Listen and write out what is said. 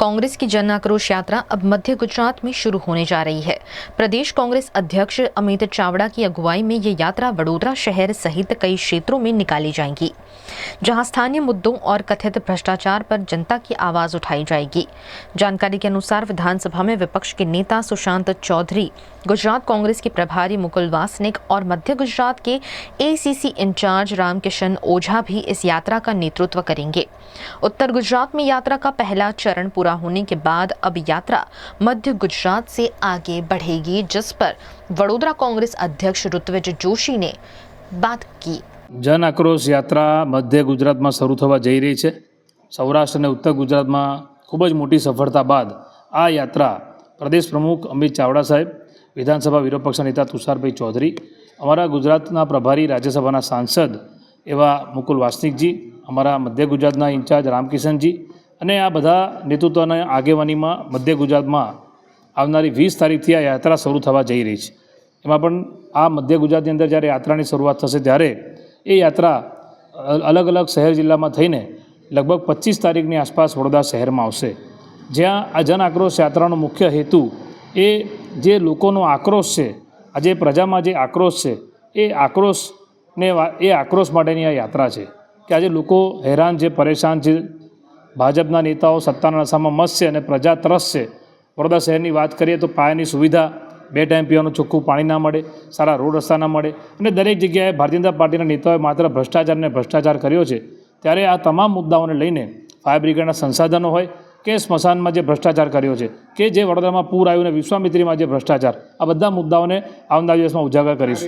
कांग्रेस की जन आक्रोश यात्रा अब मध्य गुजरात में शुरू होने जा रही है। प्रदेश कांग्रेस अध्यक्ष अमित चावड़ा की अगुवाई में ये यात्रा वडोदरा शहर सहित कई क्षेत्रों में निकाली जाएगी, जहां स्थानीय मुद्दों और कथित भ्रष्टाचार पर जनता की आवाज उठाई जाएगी। जानकारी के अनुसार विधानसभा में विपक्ष के नेता सुशांत चौधरी, गुजरात कांग्रेस के प्रभारी मुकुल वासनिक और मध्य गुजरात के एसीसी इंचार्ज रामकिशन ओझा भी इस यात्रा का नेतृत्व करेंगे। उत्तर गुजरात में यात्रा का पहला चरण पूरा होने के बाद अब यात्रा मध्य गुजरात से आगे बढ़ेगी, जिस पर वडोदरा कांग्रेस अध्यक्ष ऋत्विज जोशी ने बात की। जन आक्रोश यात्रा मध्य गुजरात में शुरू थवा जई रही है। सौराष्ट्र और उत्तर गुजरात में खूब ज मोटी सफलता बाद आ यात्रा प्रदेश प्रमुख अमित चावड़ा साहेब, विधानसभा विरोध पक्ष नेता तुषारभाई चौधरी, अमरा गुजरातना प्रभारी राज्यसभा सांसद एवं मुकुल वासनिकजी, अमरा मध्य गुजरातना इंचार्ज रामकिशनजी अने आ बधा नेतृत्वना आगेवानी में मध्य गुजरात में आवनारी 20 तारीखथी आ यात्रा शुरू थवा जई रही है। एमां पण आ मध्य गुजरातनी अंदर ज्यारे यात्रानी शरूआत थशे त्यारे ए यात्रा अलग अलग शहर जिल्ला में थईने लगभग 25 तारीखनी आसपास वडोदरा शहर में आवशे, ज्यां आ जन आक्रोश यात्रानो मुख्य हेतु ए जे लोकोनो आक्रोश छे, आज प्रजा में जे आक्रोश छे ए आक्रोश माटेनी आ यात्रा है कि आज लोको हैरान है, परेशान है, भाजपना नेताओं सत्ताना नशामां मस्त है, प्रजा त्रस्त है। वडोदरा शहर की बात करिए तो पायानी सुविधा, 2 टाइम पीवानुं चोख्खुं पाणी ना मळे, सारा रोड रस्ता ना मळे अने दरेक जग्याए भारतीय जनता पार्टीना नेताओए मात्र भ्रष्टाचार कर्यो छे। त्यारे आ तमाम मुद्दाओने लईने फायर ब्रिगेडना संसाधनो होय के स्मशान में जो भ्रष्टाचार कर्यो छे के जे वडोदरा में पूर आव्युं ने विश्वामित्रीमां जे भ्रष्टाचार, आ बधा मुद्दाओने आवनारा दिवसमां उजागर करीशुं।